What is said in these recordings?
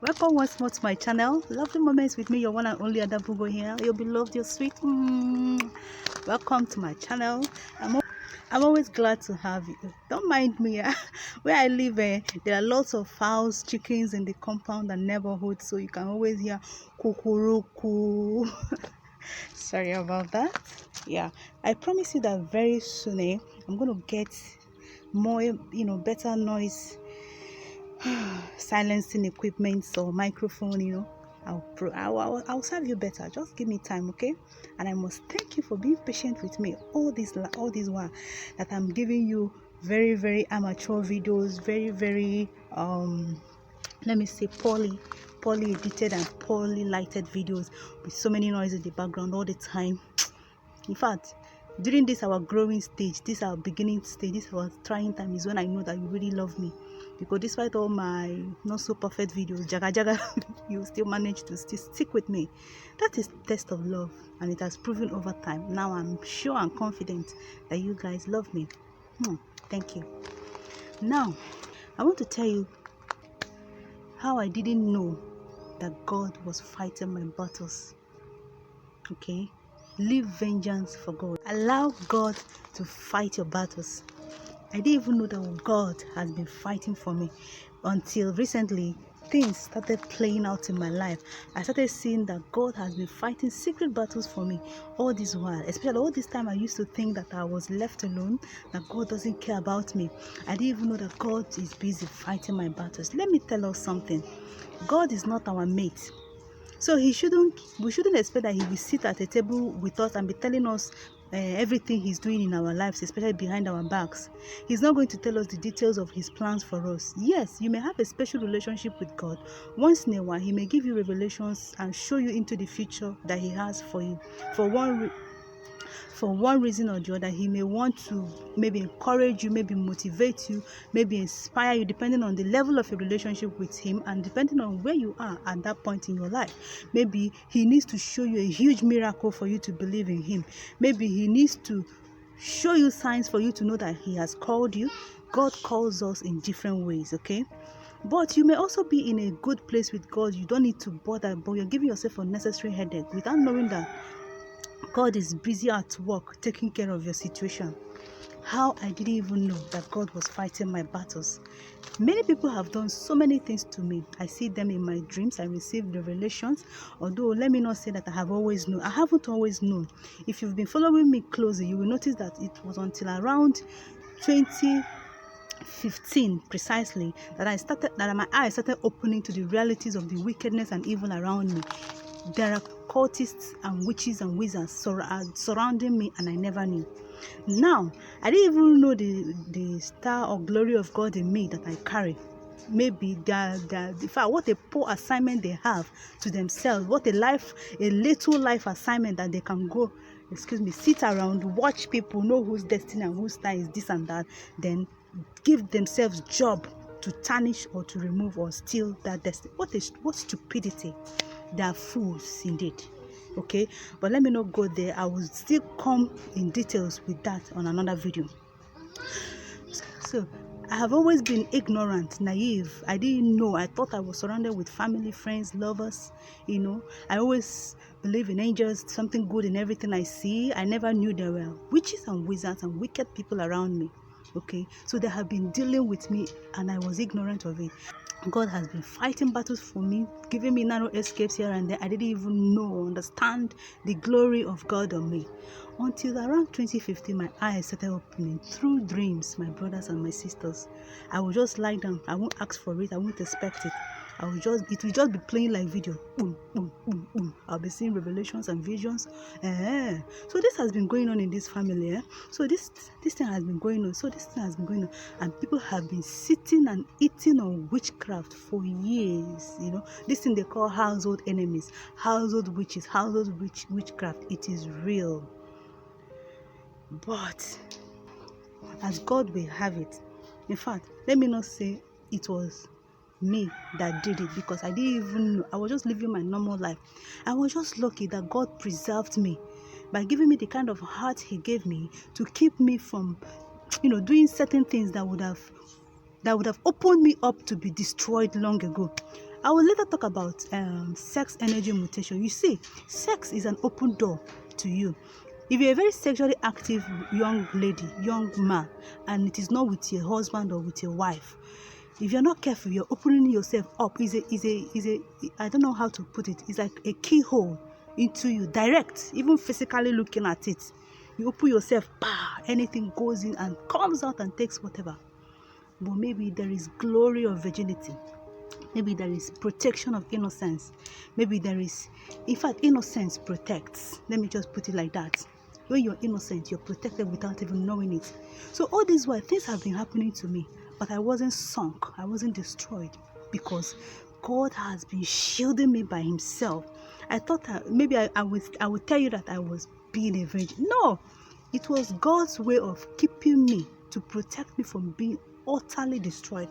Welcome once more to my channel. Lovely moments with me, your one and only Adabugo here. You'll be loved, you're sweet. Welcome to my channel. I'm always glad to have you. Don't mind me. Where I live, there are lots of fowls, chickens in the compound and neighborhood, so you can always hear kukuruku. Sorry about that. Yeah, I promise you that very soon, I'm going to get more, better noise silencing equipment or microphone. I'll serve you better. Just give me time, okay? And I must thank you for being patient with me all this while that I'm giving you very, very amateur videos, very, very let me say poorly edited and poorly lighted videos with so many noise in the background all the time. In fact, during this our growing stage, this our beginning stage, this our trying time is when I know that you really love me, because despite all my not so perfect videos, jaga you still manage to still stick with me. That is test of love, and it has proven over time. Now I'm sure and confident that you guys love me. Thank you. Now I want to tell you how I didn't know that God was fighting my battles. Okay, leave vengeance for God. Allow God to fight your battles. I didn't even know that God has been fighting for me until recently. Things started playing out in my life. I started seeing that God has been fighting secret battles for me all this while. Especially all this time I used to think that I was left alone, that God doesn't care about me. I didn't even know that God is busy fighting my battles. Let me tell us something. God is not our mate. So we shouldn't expect that he will sit at a table with us and be telling us everything he's doing in our lives, especially behind our backs. He's not going to tell us the details of his plans for us. Yes, you may have a special relationship with God. Once in a while, he may give you revelations and show you into the future that he has for you. For one reason or the other, he may want to maybe encourage you, maybe motivate you, maybe inspire you, depending on the level of your relationship with him and depending on where you are at that point in your life. Maybe he needs to show you a huge miracle for you to believe in him. Maybe he needs to show you signs for you to know that he has called you. God calls us in different ways, okay? But you may also be in a good place with God. You don't need to bother, but you're giving yourself unnecessary headache without knowing that God is busy at work taking care of your situation. How I didn't even know that God was fighting my battles. Many people have done so many things to me. I see them in my dreams. I receive revelations. Although, let me not say that I have always known. I haven't always known. If you've been following me closely, you will notice that it was until around 2015 precisely that my eyes started opening to the realities of the wickedness and evil around me. There are cultists and witches and wizards surrounding me, and I never knew. Now, I didn't even know the star or glory of God in me that I carry. Maybe in fact, what a poor assignment they have to themselves. What a little life assignment that they can go, sit around, watch people, know whose destiny and whose star is this and that, then give themselves job to tarnish or to remove or steal that destiny. What stupidity. They are fools indeed. Okay, but let me not go there. I will still come in details with that on another video. So I have always been ignorant, naive. I didn't know. I thought I was surrounded with family, friends, lovers. I always believe in angels, something good in everything I see. I never knew there were witches and wizards and wicked people around me. Okay, so they have been dealing with me and I was ignorant of it. God has been fighting battles for me, giving me narrow escapes here and there. I didn't even understand the glory of God on me. Until around 2015, my eyes started opening through dreams, my brothers and my sisters. I will just lie down. I won't ask for it. I won't expect it. It will just be playing like video. Boom, boom, boom, boom. I'll be seeing revelations and visions. So this has been going on in this family. So this thing has been going on. And people have been sitting and eating on witchcraft for years. This thing they call household enemies, household witches, household witchcraft. It is real. But as God will have it. In fact, let me not say it was me that did it, because I didn't even know. I was just living my normal life. I was just lucky that God preserved me by giving me the kind of heart he gave me to keep me from doing certain things that would have opened me up to be destroyed long ago. I will later talk about sex energy mutation. You see, sex is an open door to you. If you're a very sexually active young lady, young man, and it is not with your husband or with your wife, if you're not careful, you're opening yourself up. I don't know how to put it. It's like a keyhole into you, direct, even physically looking at it. You open yourself, anything goes in and comes out and takes whatever. But maybe there is glory of virginity. Maybe there is protection of innocence. Maybe there is, in fact, innocence protects. Let me just put it like that. When you're innocent, you're protected without even knowing it. So all these while things have been happening to me, but I wasn't sunk. I wasn't destroyed because God has been shielding me by Himself. I thought maybe I would tell you that I was being a virgin. No, it was God's way of keeping me to protect me from being utterly destroyed.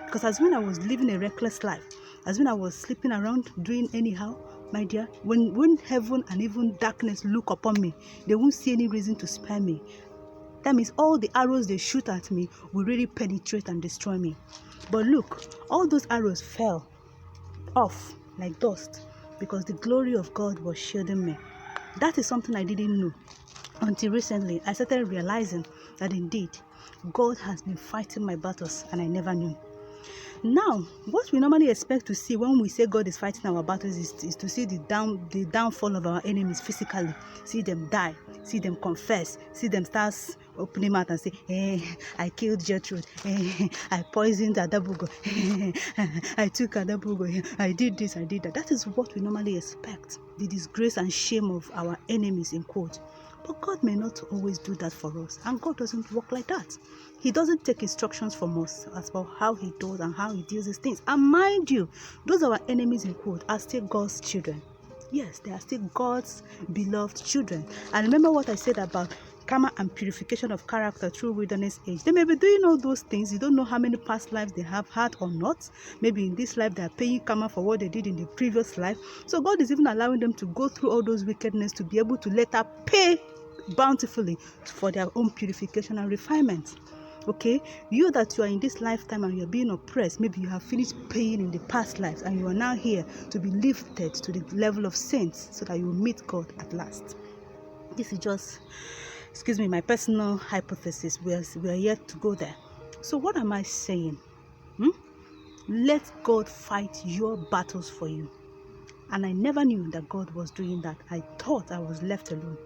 Because as when I was living a reckless life, as when I was sleeping around, doing anyhow, my dear, when heaven and even darkness look upon me, they won't see any reason to spare me. That means all the arrows they shoot at me will really penetrate and destroy me. But look, all those arrows fell off like dust because the glory of God was shielding me. That is something I didn't know until recently. I started realizing that indeed God has been fighting my battles and I never knew. Now, what we normally expect to see when we say God is fighting our battles is to see the downfall of our enemies physically. See them die, see them confess, see them start opening mouth and say, I killed Gertrude, I poisoned Adabugo, I took Adabugo, I did this, I did that. That is what we normally expect, the disgrace and shame of our enemies, in quote. But God may not always do that for us, and God doesn't work like that. He doesn't take instructions from us as for how He does and how He deals with things. And mind you, those our enemies, in quote, are still God's children. Yes, they are still God's beloved children. And remember what I said about karma and purification of character through wilderness age. They may be doing all those things. You don't know how many past lives they have had or not. Maybe in this life they are paying karma for what they did in the previous life. So God is even allowing them to go through all those wickedness to be able to later pay bountifully for their own purification and refinement. Okay, you that you are in this lifetime and you're being oppressed, maybe you have finished paying in the past lives and you are now here to be lifted to the level of saints so that you will meet God at last. This is just, my personal hypothesis. We are yet to go there. So what am I saying? Let God fight your battles for you. And I never knew that God was doing that. I thought I was left alone.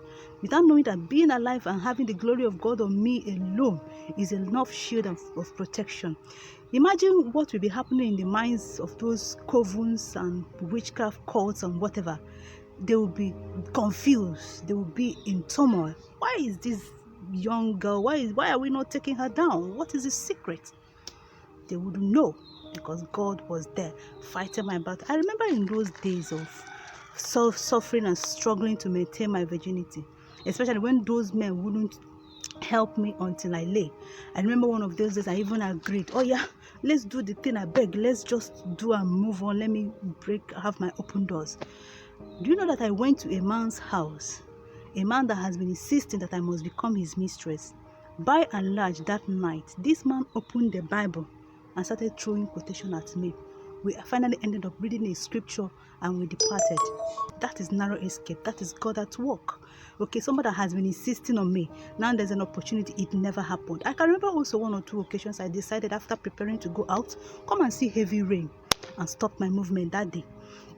Without knowing that being alive and having the glory of God on me alone is enough shield of protection. Imagine what will be happening in the minds of those covens and witchcraft cults and whatever. They will be confused. They will be in turmoil. Why is this young girl, why are we not taking her down? What is the secret? They wouldn't know, because God was there fighting my battle. I remember in those days of suffering and struggling to maintain my virginity, especially when those men wouldn't help me until I lay. I remember one of those days I even agreed, oh yeah, let's do the thing, I beg, let's just do and move on, let me have my open doors. Do you know that I went to a man's house, a man that has been insisting that I must become his mistress? By and large, that night, this man opened the Bible and started throwing quotation at me. We finally ended up reading a scripture and we departed. That is narrow escape. That is God at work. Okay, somebody that has been insisting on me. Now there's an opportunity. It never happened. I can remember also one or two occasions I decided after preparing to go out, come and see heavy rain and stop my movement that day.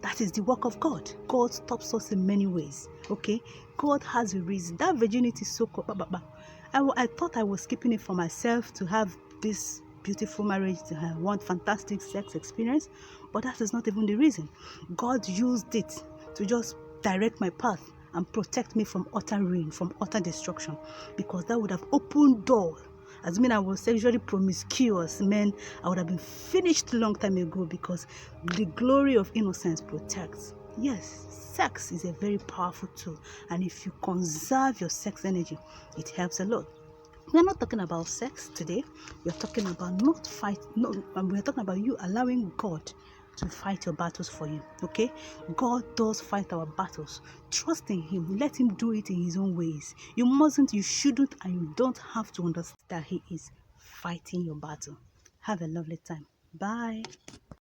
That is the work of God. God stops us in many ways. Okay, God has a reason. That virginity is so I thought I was keeping it for myself to have this beautiful marriage, to have one fantastic sex experience, but that is not even the reason. God used it to just direct my path and protect me from utter ruin, from utter destruction, because that would have opened doors. As I was sexually promiscuous, I would have been finished a long time ago, because the glory of innocence protects. Yes, sex is a very powerful tool, and if you conserve your sex energy, it helps a lot. We are not talking about sex today. We are talking about we are talking about you allowing God to fight your battles for you. Okay? God does fight our battles. Trust in Him. Let Him do it in His own ways. You mustn't, you shouldn't, and you don't have to understand that He is fighting your battle. Have a lovely time. Bye.